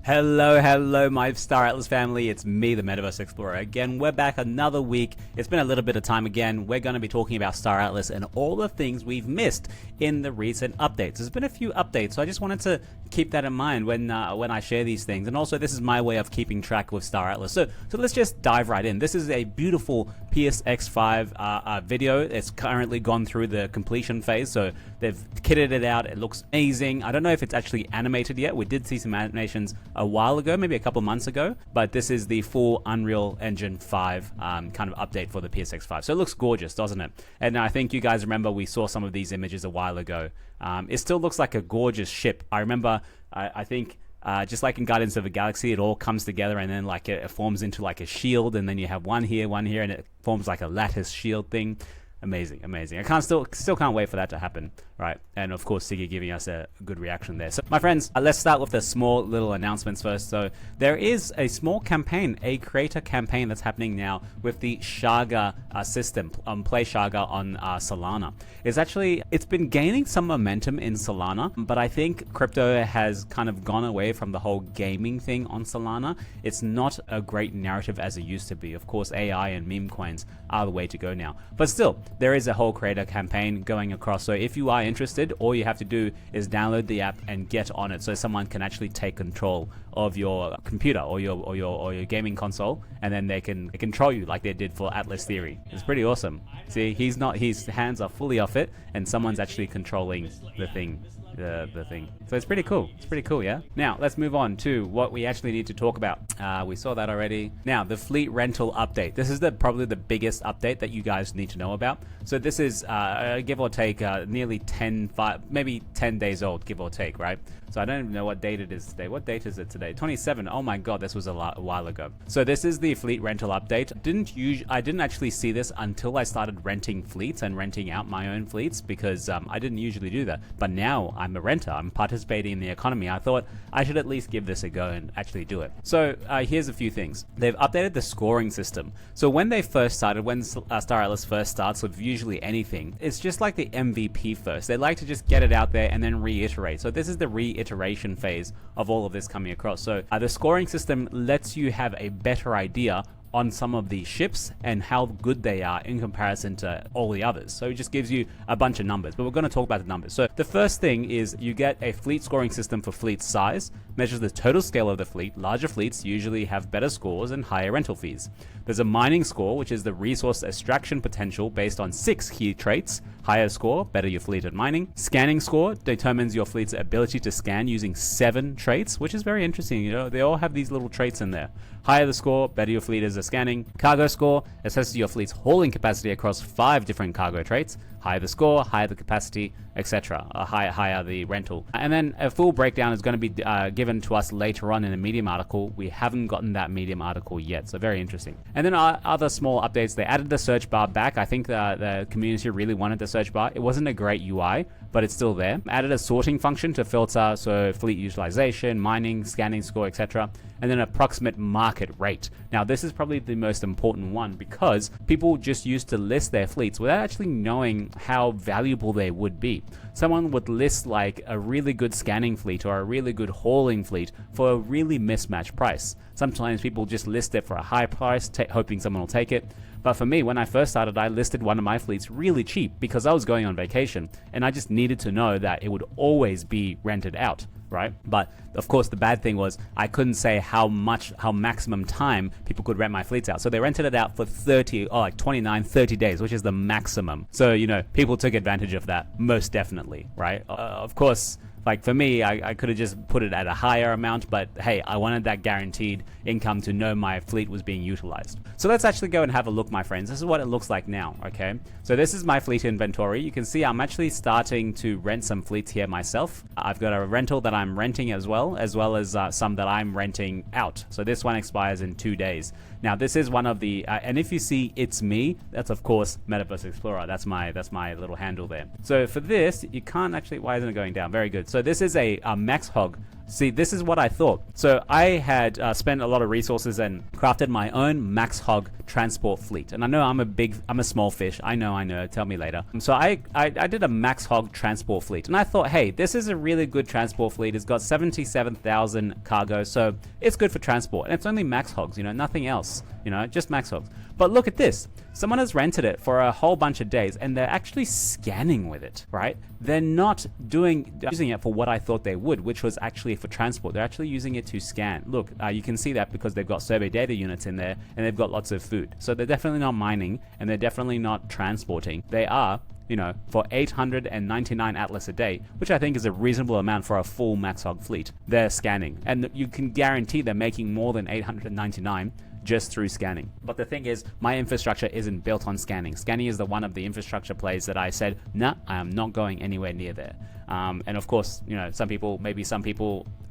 Hello, my Star Atlas family. It's me, the MetaVerse Explorer. Again, we're back another week. It's been a little bit of time again. We're going to be talking about Star Atlas and all the things we've missed in the recent updates. There's been a few updates, so I just wanted to keep that in mind when I share these things. And also, this is my way of keeping track with Star Atlas. So let's just dive right in. This is a beautiful PSX5 video. It's currently gone through the completion phase, so they've kitted it out. It looks amazing. I don't know if it's actually animated yet. We did see some animations a while ago, maybe a couple months ago, but this is the full Unreal Engine 5 kind of update for the PSX5. So it looks gorgeous, doesn't it? And I think you guys remember we saw some of these images a while ago. It still looks like a gorgeous ship. I remember, I think, just like in Guardians of the Galaxy, it all comes together and then like it forms into like a shield, and then you have one here, and it forms like a lattice shield thing. Amazing. I still can't wait for that to happen, right? And of course, Siggy giving us a good reaction there. So, my friends, let's start with the small little announcements first. So, there is a small campaign, a creator campaign that's happening now with the Shaga system, Play Shaga on Solana. It's been gaining some momentum in Solana, but I think crypto has kind of gone away from the whole gaming thing on Solana. It's not a great narrative as it used to be. Of course, AI and meme coins are the way to go now, but still, there is a whole creator campaign going across. So if you are interested, all you have to do is download the app and get on it, so someone can actually take control of your computer or your gaming console, and then they can control you like they did for Atlas Theory. It's pretty awesome. See, his hands are fully off it, and someone's actually controlling the thing. The thing. So it's pretty cool. Yeah? Now, let's move on to what we actually need to talk about. We saw that already. Now, the fleet rental update. This is probably the biggest update that you guys need to know about. So this is, give or take, nearly maybe 10 days old, give or take, right? So I don't even know what date it is today. What date is it today? 27. Oh my god, this was a while ago. So this is the fleet rental update. I didn't actually see this until I started renting fleets and renting out my own fleets, because I didn't usually do that. But now I'm a renter. I'm participating in the economy. I thought I should at least give this a go and actually do it. So here's a few things. They've updated the scoring system. So when they first started, when Star Atlas first starts with usually anything, it's just like the MVP first. They like to just get it out there and then reiterate. So this is the reiteration phase of all of this coming across. So the scoring system lets you have a better idea on some of these ships and how good they are in comparison to all the others. So it just gives you a bunch of numbers, but we're going to talk about the numbers. So the first thing is you get a fleet scoring system for fleet size, measures the total scale of the fleet. Larger fleets usually have better scores and higher rental fees. There's a mining score, which is the resource extraction potential based on 6 key traits. Higher score, better your fleet at mining. Scanning score determines your fleet's ability to scan using 7 traits, which is very interesting. You know, they all have these little traits in there. Higher the score, better your fleet is at scanning. Cargo score assesses your fleet's hauling capacity across 5 different cargo traits. Higher the score, higher the capacity, etc. Higher the rental. And then a full breakdown is going to be given to us later on in a Medium article. We haven't gotten that Medium article yet, so very interesting. And then other small updates. They added the search bar back. I think the community really wanted the search bar. It wasn't a great UI, but it's still there. Added a sorting function to filter, so fleet utilization, mining, scanning score, etc. And then approximate market rate. Now, this is probably the most important one, because people just used to list their fleets without actually knowing how valuable they would be. Someone would list like a really good scanning fleet or a really good hauling fleet for a really mismatched price. Sometimes people just list it for a high price, hoping someone will take it. But for me, when I first started, I listed one of my fleets really cheap because I was going on vacation and I just needed to know that it would always be rented out, right? But of course, the bad thing was I couldn't say how maximum time people could rent my fleets out. So they rented it out for 29, 30 days, which is the maximum. So, you know, people took advantage of that, most definitely, right? Of course, like for me, I could have just put it at a higher amount, but hey, I wanted that guaranteed income to know my fleet was being utilized. So let's actually go and have a look, my friends. This is what it looks like now, okay? So this is my fleet inventory. You can see I'm actually starting to rent some fleets here myself. I've got a rental that I'm renting as well as some that I'm renting out. So this one expires in 2 days. Now this is one of the, and if you see it's me, that's of course MetaVerse Explorer. That's my little handle there. So for this, you can't actually, why isn't it going down? Very good. So this is a max hog See, this is what I thought. So I had spent a lot of resources and crafted my own max hog transport fleet. And I know I'm a small fish. I know, tell me later. So I did a max hog transport fleet. And I thought, hey, this is a really good transport fleet. It's got 77,000 cargo. So it's good for transport. And it's only max hogs, nothing else, just max hogs. But look at this. Someone has rented it for a whole bunch of days and they're actually scanning with it, right? They're not using it for what I thought they would, which was actually for transport. They're actually using it to scan. Look, you can see that because they've got survey data units in there and they've got lots of food. So they're definitely not mining and they're definitely not transporting. They are, for 899 Atlas a day, which I think is a reasonable amount for a full max hog fleet. They're scanning and you can guarantee they're making more than 899 just through scanning. But the thing is, my infrastructure isn't built on scanning. Scanning is one of the infrastructure plays that I said, nah, I am not going anywhere near there. And of course, some people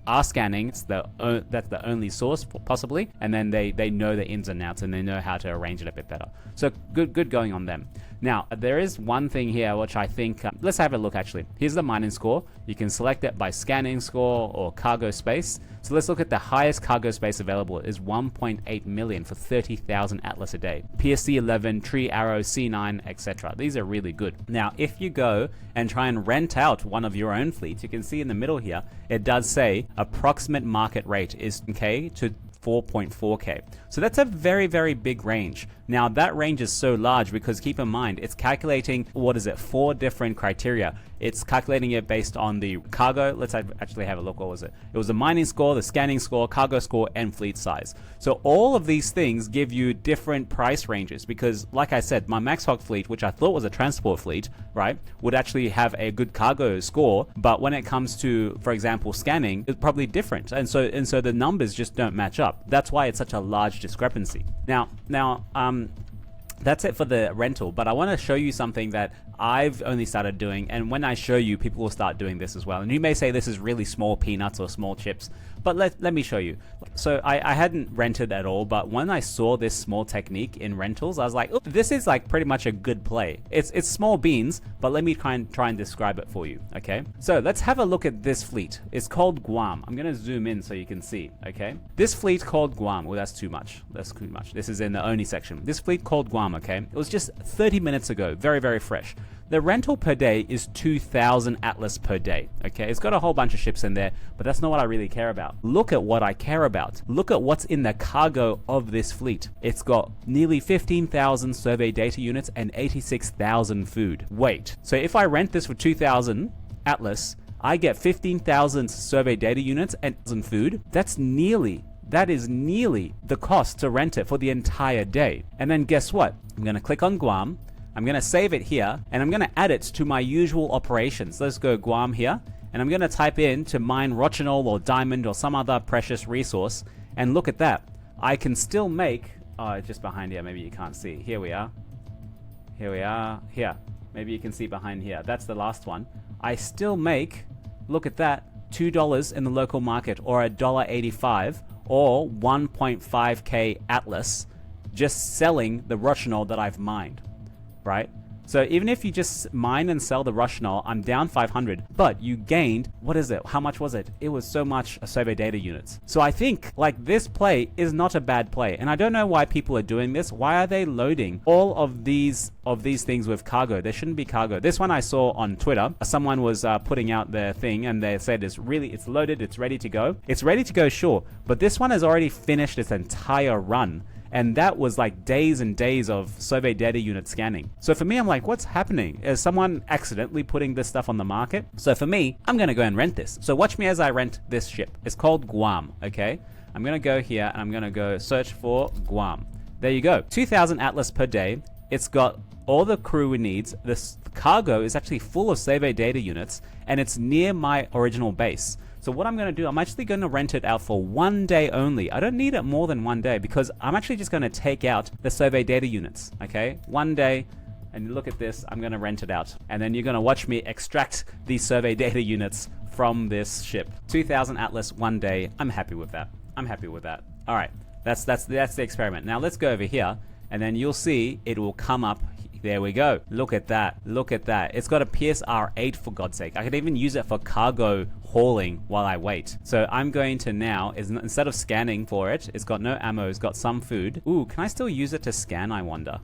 are scanning. That's the only source possibly, and then they know the ins and outs and they know how to arrange it a bit better. So good going on them. Now there is one thing here which I think let's have a look. Actually, here's the mining score. You can select it by scanning score or cargo space. So let's look at the highest cargo space available is 1.8 million for 30,000 Atlas a day. PSC 11, Tree Arrow, C9, etc. These are really good. Now if you go and try and rent out one of your own fleets, you can see in the middle here it does say approximate market rate is K to 4.4K. So that's a very, very big range. Now that range is so large because keep in mind, it's calculating, 4 different criteria. It's calculating it based on the cargo. Let's actually have a look. What was it? It was the mining score, the scanning score, cargo score, and fleet size. So all of these things give you different price ranges because like I said, my max hog fleet, which I thought was a transport fleet, right, would actually have a good cargo score. But when it comes to, for example, scanning, it's probably different. And so the numbers just don't match up. That's why it's such a large discrepancy. Now, that's it for the rental, but I want to show you something that I've only started doing, and when I show you, people will start doing this as well. And you may say this is really small peanuts or small chips, but let me show you. So I hadn't rented at all, but when I saw this small technique in rentals, I was like, oh, this is like pretty much a good play. It's small beans, but let me try and describe it for you, okay? So let's have a look at this fleet. It's called Guam. I'm gonna zoom in so you can see, okay? This fleet called Guam, well that's too much. This is in the only section. This fleet called Guam, okay? It was just 30 minutes ago, very, very fresh. The rental per day is 2,000 Atlas per day, okay? It's got a whole bunch of ships in there, but that's not what I really care about. Look at what I care about. Look at what's in the cargo of this fleet. It's got nearly 15,000 survey data units and 86,000 food. Wait, so if I rent this for 2,000 Atlas, I get 15,000 survey data units and food? That is nearly the cost to rent it for the entire day. And then guess what? I'm gonna click on Guam. I'm going to save it here and I'm going to add it to my usual operations. Let's go Guam here and I'm going to type in to mine rochinol or diamond or some other precious resource, and look at that. I can still make, oh, just behind here, maybe you can't see. Here we are. Here. Maybe you can see behind here. That's the last one. I still make, look at that, $2 in the local market or $1.85 or 1.5K Atlas just selling the rochinol that I've mined. Right? So even if you just mine and sell the rochinol, I'm down 500, but you gained, what is it? How much was it? It was so much survey data units. So I think like this play is not a bad play. And I don't know why people are doing this. Why are they loading all of these things with cargo? There shouldn't be cargo. This one I saw on Twitter, someone was putting out their thing and they said it's loaded, it's ready to go. It's ready to go, sure. But this one has already finished its entire run. And that was like days and days of survey data unit scanning. So for me, I'm like, what's happening? Is someone accidentally putting this stuff on the market? So for me, I'm going to go and rent this. So watch me as I rent this ship. It's called Guam, okay? I'm going to go here and I'm going to go search for Guam. There you go. 2,000 Atlas per day. It's got all the crew it needs. This cargo is actually full of survey data units and it's near my original base. So what I'm going to do, I'm actually going to rent it out for 1 day only. I don't need it more than 1 day because I'm actually just going to take out the survey data units, okay? 1 day, and look at this, I'm going to rent it out. And then you're going to watch me extract these survey data units from this ship. 2,000 Atlas, 1 day. I'm happy with that. All right, that's the experiment. Now let's go over here, and then you'll see it will come up. There we go. Look at that. It's got a PSR 8 for God's sake. I could even use it for cargo hauling while I wait. So I'm going to now, instead of scanning for it, it's got no ammo, it's got some food. Ooh, can I still use it to scan, I wonder?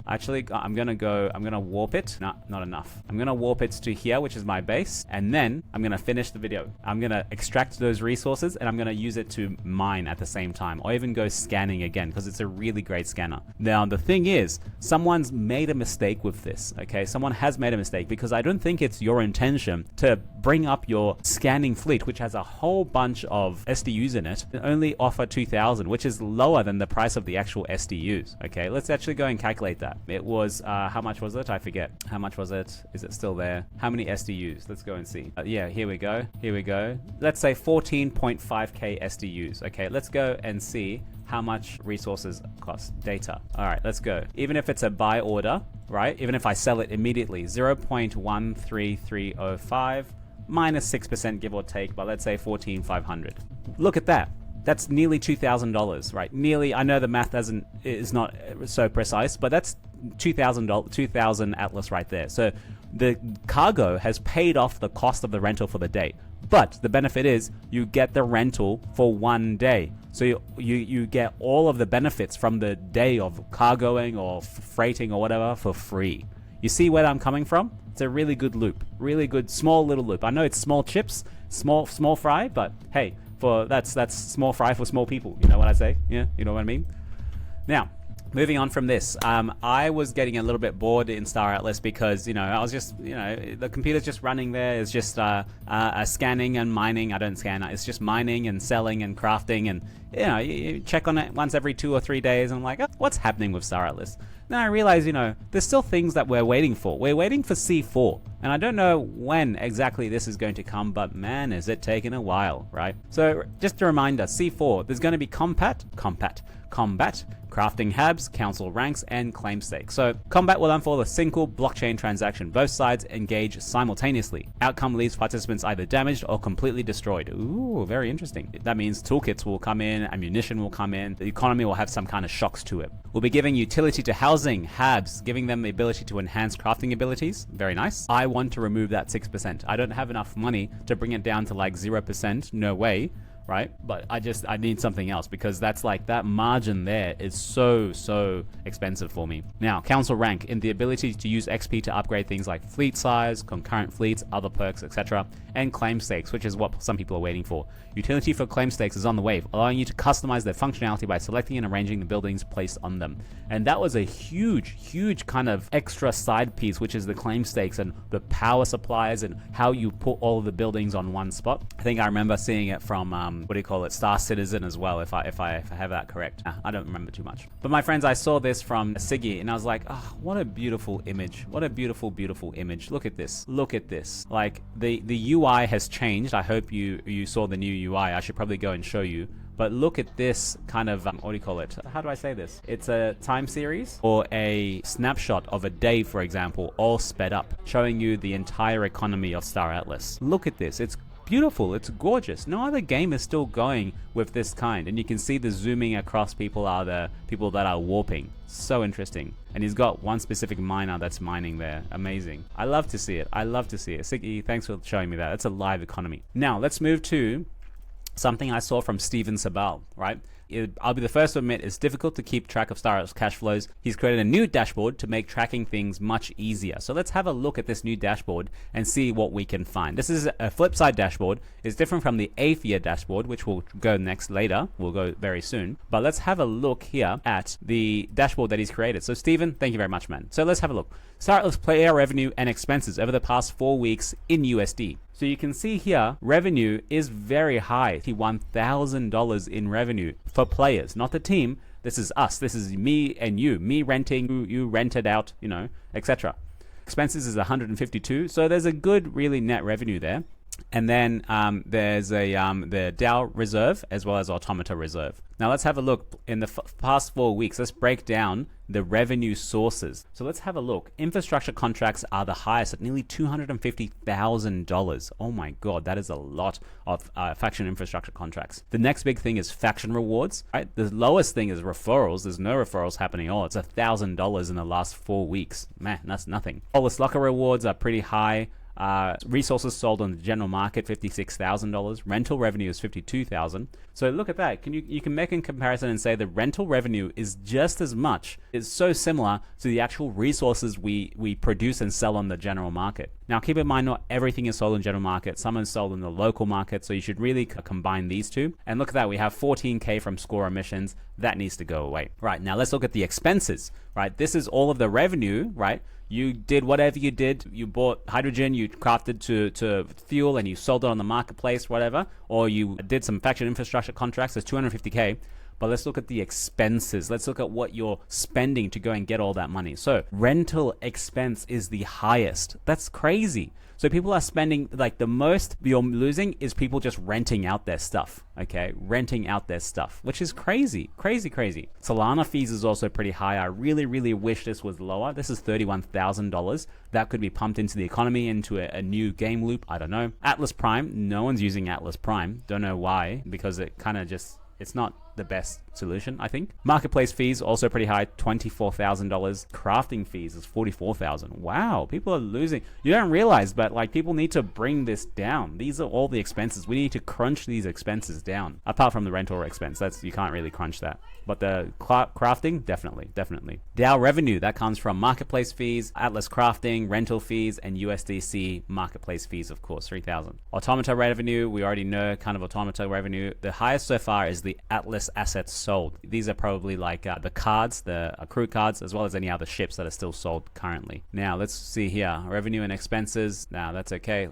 Actually, I'm gonna warp it. No, not enough. I'm gonna warp it to here, which is my base, and then I'm gonna finish the video. I'm gonna extract those resources, and I'm gonna use it to mine at the same time, or even go scanning again, because it's a really great scanner. Now, the thing is, someone's made a mistake with this, okay? Someone has made a mistake, because I don't think it's your intention to bring up your scanning fleet, which has a whole bunch of SDUs in it, and only offer 2,000, which is lower than the price of the actual SDUs, okay? Let's actually go and calculate that. It was, how much was it? I forget. How much was it? Is it still there? How many SDUs? Let's go and see. Yeah, here we go. Here we go. Let's say 14.5k SDUs, okay? Let's go and see how much resources cost. Data. All right, let's go. Even if it's a buy order, right? Even if I sell it immediately, 0.13305 minus 6% give or take, but let's say 14,500. Look at that. That's nearly $2,000, right? Nearly. I know the math is not so precise, but that's $2,000 Atlas right there. So the cargo has paid off the cost of the rental for the day. But the benefit is you get the rental for 1 day. So you get all of the benefits from the day of cargoing or freighting or whatever for free. You see where I'm coming from? It's a really good loop. Really good small little loop. I know it's small chips, small fry, but hey, that's small fry for small people. You know what I say? Yeah, you know what I mean? Now, moving on from this, I was getting a little bit bored in Star Atlas because, I was just, the computer's just running there. It's just scanning and mining. I don't scan. It's just mining and selling and crafting. And, you check on it once every 2 or 3 days. And I'm like, what's happening with Star Atlas? Then I realized, there's still things that we're waiting for. We're waiting for C4. And I don't know when exactly this is going to come, but man, is it taking a while, right? So just a reminder, C4, there's going to be combat, crafting hubs, council ranks, and claim stakes. So combat will unfold a single blockchain transaction. Both sides engage simultaneously. Outcome leaves participants either damaged or completely destroyed. Ooh, very interesting. That means toolkits will come in, ammunition will come in, the economy will have some kind of shocks to it. We'll be giving utility to housing, hubs, giving them the ability to enhance crafting abilities. Very nice. I want to remove that 6%. I don't have enough money to bring it down to like 0%. No way. Right? But I need something else, because that's like, that margin there is so expensive for me. Now, council rank, in the ability to use XP to upgrade things like fleet size, concurrent fleets, other perks, etc. And claim stakes, which is what some people are waiting for. Utility for claim stakes is on the wave, allowing you to customize their functionality by selecting and arranging the buildings placed on them. And that was a huge kind of extra side piece, which is the claim stakes and the power supplies and how you put all of the buildings on one spot. I think I remember seeing it from Star Citizen as well, if I have that correct. I don't remember too much. But my friends, I saw this from Siggy and I was like, oh, what a beautiful image. What a beautiful image. Look at this. Like the UI has changed. I hope you saw the new UI. I should probably go and show you. But look at this kind of, how do I say this? It's a time series or a snapshot of a day, for example, all sped up, showing you the entire economy of Star Atlas. Look at this. It's beautiful. It's gorgeous. No other game is still going with this kind. And you can see the zooming across people are the people that are warping. So interesting. And he's got one specific miner that's mining there. Amazing. I love to see it. Siggy, thanks for showing me that. It's a live economy. Now, let's move to something I saw from Steven Sabal, right? I'll be the first to admit it's difficult to keep track of Star Atlas cash flows. He's created a new dashboard to make tracking things much easier. So let's have a look at this new dashboard and see what we can find. This is a flip side dashboard. It's different from the Aethia dashboard, which will go next later. We'll go very soon. But let's have a look here at the dashboard that he's created. So Steven, thank you very much, man. So let's have a look. Star Atlas player revenue and expenses over the past 4 weeks in USD. So you can see here, revenue is very high. $1,000 in revenue for players, not the team. This is us. This is me and you. Me renting, you rented out, etc. Expenses is 152. So there's a good, really net revenue there. And then there's the DAO reserve as well as automata reserve. Now let's have a look in the past 4 weeks. Let's break down the revenue sources. So let's have a look. Infrastructure contracts are the highest at nearly $250,000. Oh my God, that is a lot of faction infrastructure contracts. The next big thing is faction rewards, right? The lowest thing is referrals. There's no referrals happening at all. It's $1,000 in the last 4 weeks. Man, that's nothing. Polis locker rewards are pretty high. Resources sold on the general market, $56,000. Rental revenue is $52,000. So look at that. You can make a comparison and say the rental revenue is just as much, is so similar to the actual resources we produce and sell on the general market. Now keep in mind, not everything is sold in general market. Some is sold in the local market, so you should really combine these two. And look at that, we have 14K from score emissions. That needs to go away. Right, now let's look at the expenses. Right, this is all of the revenue, right? You did whatever you did. You bought hydrogen, you crafted to fuel, and you sold it on the marketplace, whatever. Or you did some faction infrastructure contracts. That's 250K. But let's look at the expenses. Let's look at what you're spending to go and get all that money. So rental expense is the highest. That's crazy. So people are spending, like, the most you're losing is people just renting out their stuff, okay? Renting out their stuff, which is crazy, crazy, crazy. Solana fees is also pretty high. I really, really wish this was lower. This is $31,000. That could be pumped into the economy, into a new game loop. I don't know. Atlas Prime, no one's using Atlas Prime. Don't know why, because it kind of just, it's not the best solution, I think. Marketplace fees also pretty high, $24,000. Crafting fees is $44,000. Wow, people are losing. You don't realize, but like, people need to bring this down. These are all the expenses. We need to crunch these expenses down. Apart from the rental expense, that's, you can't really crunch that. But the crafting, definitely. DAO revenue, that comes from marketplace fees, Atlas crafting, rental fees, and USDC marketplace fees, of course, 3,000. Automata revenue, we already know kind of automata revenue. The highest so far is the Atlas assets sold. These are probably like the cards, the crew cards, as well as any other ships that are still sold currently. Now let's see here, revenue and expenses. Now that's okay.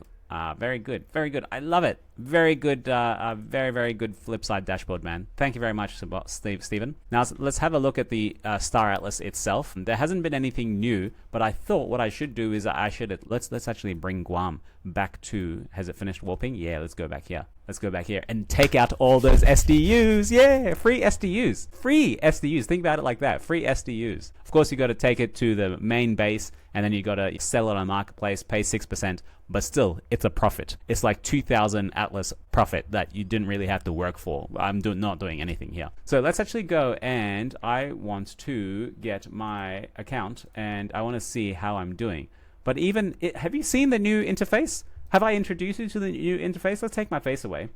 Very good, very good. I love it. Very good, very good flip side dashboard, man. Thank you very much, Stephen. Now let's have a look at the Star Atlas itself. There hasn't been anything new, but I thought what I should do is let's actually bring Guam back to, has it finished warping? Yeah, let's go back here. Let's go back here and take out all those SDUs. Yeah, free SDUs. Free SDUs. Think about it like that. Free SDUs. Of course, you got to take it to the main base, and then you got to sell it on marketplace, pay 6%, but still, it's a profit. It's like 2,000 Atlas profit that you didn't really have to work for. I'm not doing anything here. So let's actually go, and I want to get my account, and I want to see how I'm doing. But even, have you seen the new interface? Have I introduced you to the new interface? Let's take my face away.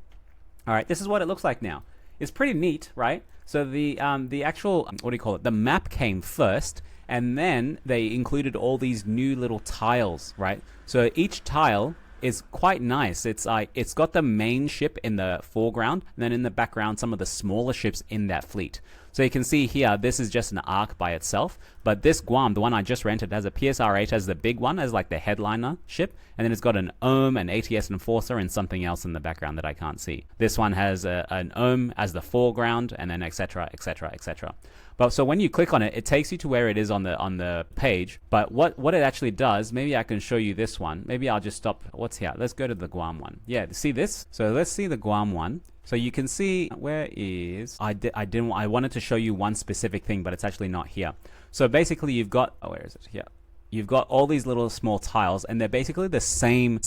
All right, this is what it looks like now. It's pretty neat, right? So the actual, what do you call it? The map came first, and then they included all these new little tiles, right? So each tile is quite nice. It's got the main ship in the foreground, and then in the background, some of the smaller ships in that fleet. So you can see here, this is just an arc by itself, but this Guam, the one I just rented, has a PSR-8 as the big one, as like the headliner ship, and then it's got an OM, an ATS Enforcer, and something else in the background that I can't see. This one has an OM as the foreground, and then etc, etc, etc. But so when you click on it, it takes you to where it is on the page. But what it actually does, maybe I can show you this one. Maybe I'll just stop. What's here? Let's go to the Guam one. Yeah, see this? So let's see the Guam one. So you can see, where is, I wanted to show you one specific thing, but it's actually not here. So basically you've got, where is it? Here. You've got all these little small tiles, and they're basically the same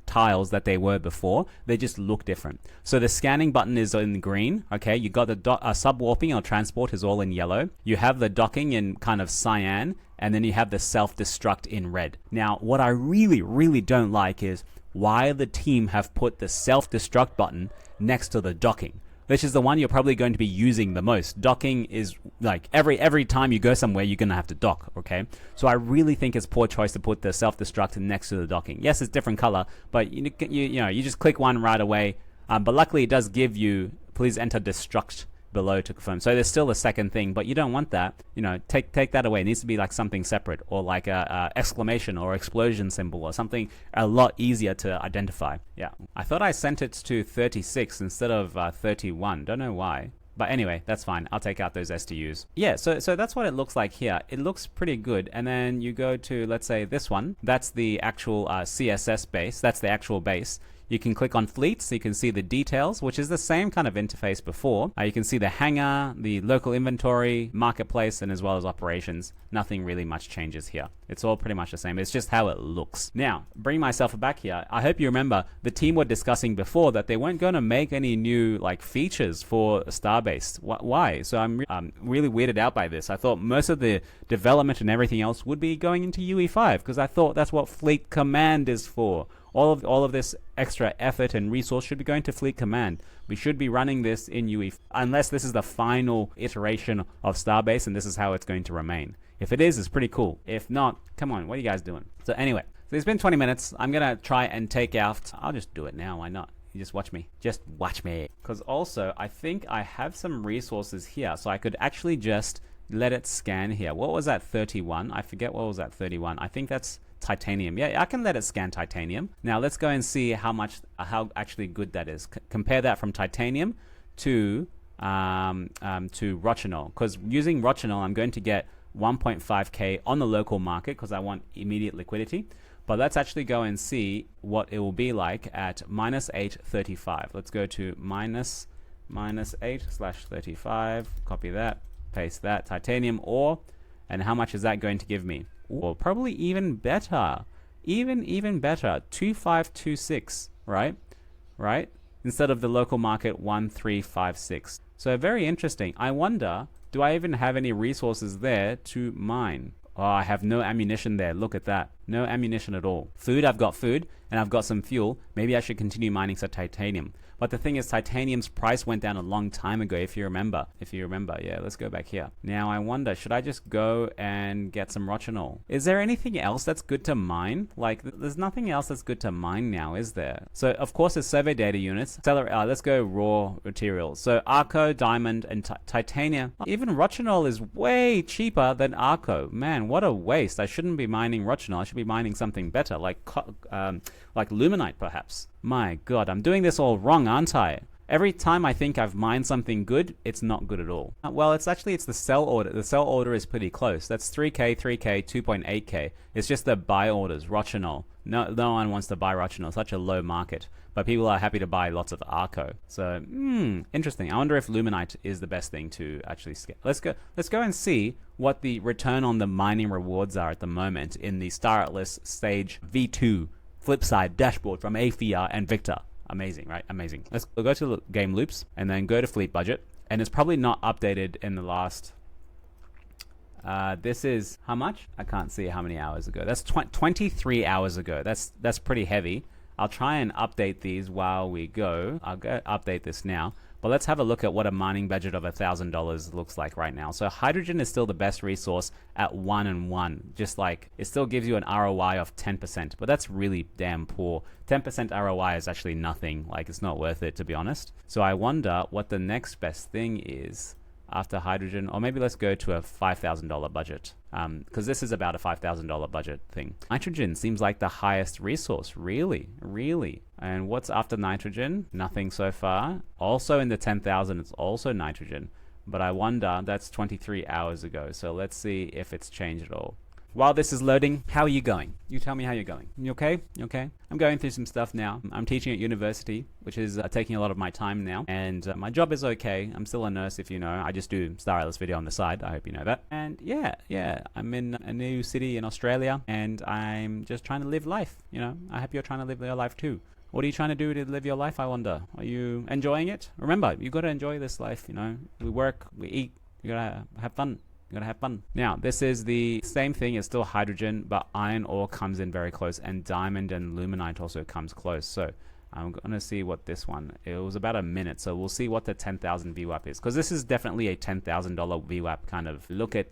tiles that they were before. They just look different. So the scanning button is in green. Okay, you got the sub-warping or transport is all in yellow. You have the docking in kind of cyan, and then you have the self-destruct in red. Now, what I really, really don't like is why the team have put the self-destruct button next to the docking, which is the one you're probably going to be using the most. Docking is like every time you go somewhere, you're going to have to dock, okay? So I really think it's poor choice to put the self-destruct next to the docking. Yes, it's different color, but you know, you just click one right away. But luckily it does give you, please enter destruct below to confirm. So there's still a second thing, but you don't want that. You know, take that away. It needs to be like something separate, or like a exclamation or explosion symbol, or something a lot easier to identify. Yeah, I thought I sent it to 36 instead of 31. Don't know why. But anyway, that's fine. I'll take out those SDUs. Yeah, so that's what it looks like here. It looks pretty good. And then you go to, let's say, this one. That's the actual CSS base. That's the actual base. You can click on fleets, so you can see the details, which is the same kind of interface before. You can see the hangar, the local inventory, marketplace, and as well as operations. Nothing really much changes here. It's all pretty much the same. It's just how it looks. Now, bring myself back here. I hope you remember the team were discussing before that they weren't going to make any new features for Starbase. Why? So I'm really weirded out by this. I thought most of the development and everything else would be going into UE5 because I thought that's what Fleet Command is for. All of this extra effort and resource should be going to Fleet Command. We should be running this in UE, unless this is the final iteration of Starbase and this is how it's going to remain. If it is, it's pretty cool. If not, come on, what are you guys doing? So anyway, so it's been 20 minutes. I'm going to try and take out, I'll just do it now, why not? You just watch me. Just watch me. Because also, I think I have some resources here, so I could actually just let it scan here. What was that 31? I forget what was that 31. I think that's titanium. Yeah, I can let it scan titanium. Now let's go and see how actually good that is. Compare that from titanium to rochinol. Because using rochinol, I'm going to get 1.5k on the local market because I want immediate liquidity. But let's actually go and see what it will be like at minus 835. Let's go to minus 8/35. Copy that, paste that, titanium ore, and how much is that going to give me? Or probably even better, even better, 2526, right? Instead of the local market 1356. So very interesting. I wonder, do I even have any resources there to mine? Oh, I have no ammunition there. Look at that. No ammunition at all. Food, I've got food, and I've got some fuel. Maybe I should continue mining some titanium. But the thing is, titanium's price went down a long time ago, if you remember. Yeah, let's go back here. Now, I wonder, should I just go and get some rochinol? Is there anything else that's good to mine? There's nothing else that's good to mine now, is there? So, of course, there's survey data units. Let's go raw materials. So, Arco, diamond, and titanium. Even rochinol is way cheaper than Arco. Man, what a waste. I shouldn't be mining rochinol. I should be mining something better, like luminite, perhaps. My God, I'm doing this all wrong, aren't I? Every time I think I've mined something good, it's not good at all. Well, it's the sell order. The sell order is pretty close. That's 3K, 2.8K. It's just the buy orders, rochinol. No one wants to buy rochinol. Such a low market. But people are happy to buy lots of Arco. So, interesting. I wonder if luminite is the best thing to actually scale. Let's go and see what the return on the mining rewards are at the moment in the Star Atlas Stage V2 Flipside dashboard from AFIA and Victor. Amazing, right? Amazing. Let's go to game loops and then go to fleet budget. And it's probably not updated in the last... this is how much? I can't see how many hours ago. That's 23 hours ago. That's pretty heavy. I'll try and update these while we go. I'll go update this now. But let's have a look at what a mining budget of $1,000 looks like right now. So hydrogen is still the best resource at 1 and 1. Just like it still gives you an ROI of 10%, but that's really damn poor. 10% ROI is actually nothing. It's not worth it, to be honest. So I wonder what the next best thing is after hydrogen, or maybe let's go to a $5,000 budget. Because this is about a $5,000 budget thing. Nitrogen seems like the highest resource, really. And what's after nitrogen? Nothing so far. Also in the 10,000, it's also nitrogen. But I wonder, that's 23 hours ago. So let's see if it's changed at all. While this is loading, how are you going? You tell me how you're going. You okay? I'm going through some stuff now. I'm teaching at university, which is taking a lot of my time now. And my job is okay. I'm still a nurse, if you know. I just do Star Atlas video on the side. I hope you know that. And yeah. I'm in a new city in Australia, and I'm just trying to live life. I hope you're trying to live your life too. What are you trying to do to live your life, I wonder? Are you enjoying it? Remember, you got to enjoy this life, We work, we eat, you got to have fun. You gotta have fun. Now, this is the same thing. It's still hydrogen, but iron ore comes in very close, and diamond and luminite also comes close. So I'm gonna see what this one. It was about a minute, so we'll see what the 10,000 VWAP is, because this is definitely a $10,000 VWAP kind of. Look at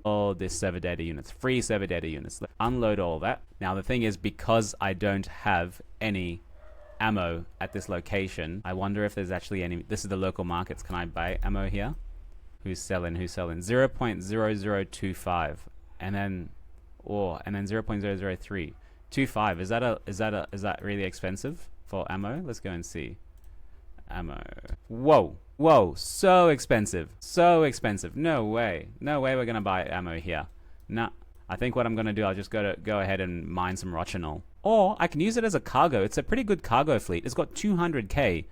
all this server data units, free server data units. Let's unload all that. Now the thing is, because I don't have any ammo at this location, I wonder if there's actually any. This is the local markets. Can I buy ammo here? Who's selling? 0.0025, and then 0.003. 25. Is that really expensive for ammo? Let's go and see. Ammo. Whoa, so expensive. No way we're gonna buy ammo here. Nah. I think what I'm going to do, I'll just go ahead and mine some Rochinol. Or I can use it as a cargo. It's a pretty good cargo fleet. It's got 200k.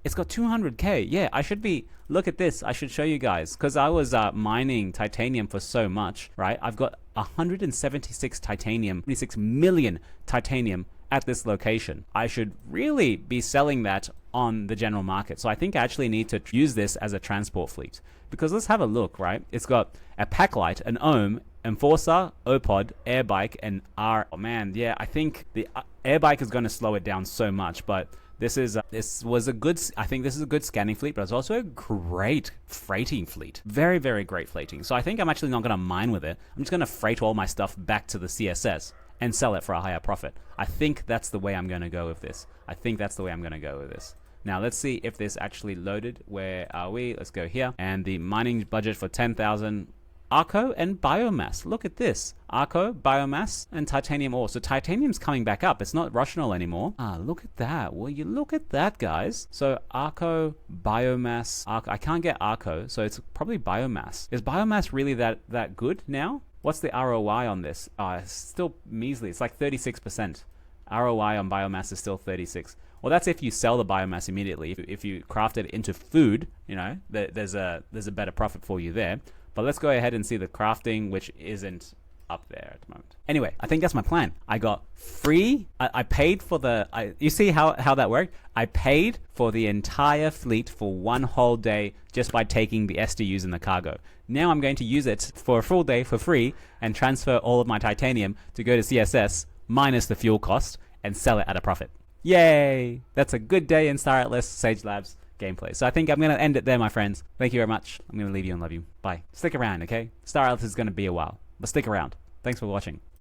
It's got 200k. Yeah, I should be... Look at this. I should show you guys. Because I was mining titanium for so much, right? I've got 176 titanium, 26 million titanium at this location. I should really be selling that on the general market. So I think I actually need to use this as a transport fleet. Because let's have a look, right? It's got a Packlight, an Ohm, Enforcer, Opod, Airbike, and R. Oh man, yeah, I think the Airbike is going to slow it down so much, but this was a good, I think this is a good scanning fleet, but it's also a great freighting fleet. Very, very great freighting. So I think I'm actually not going to mine with it. I'm just going to freight all my stuff back to the CSS and sell it for a higher profit. I think that's the way I'm going to go with this. Now let's see if this actually loaded. Where are we? Let's go here. And the mining budget for 10,000. Arco and biomass. Look at this. Arco, biomass, and titanium ore. So titanium's coming back up. It's not Rochinol anymore. Ah, look at that. Will you look at that, guys? So Arco, biomass. Arco. I can't get Arco, so it's probably biomass. Is biomass really that good now? What's the ROI on this? It's still measly. It's like 36%. ROI on biomass is still 36. Well, that's if you sell the biomass immediately. If you craft it into food, you know, there's a better profit for you there. But let's go ahead and see the crafting, which isn't up there at the moment. Anyway, I think that's my plan. I got free. I paid for the... you see how that worked? I paid for the entire fleet for one whole day just by taking the SDUs in the cargo. Now I'm going to use it for a full day for free and transfer all of my titanium to go to CSS minus the fuel cost and sell it at a profit. Yay! That's a good day in Star Atlas Sage Labs gameplay. So I think I'm going to end it there, my friends. Thank you very much. I'm going to leave you and love you. Bye. Stick around, okay? Star Atlas is going to be a while, but stick around. Thanks for watching.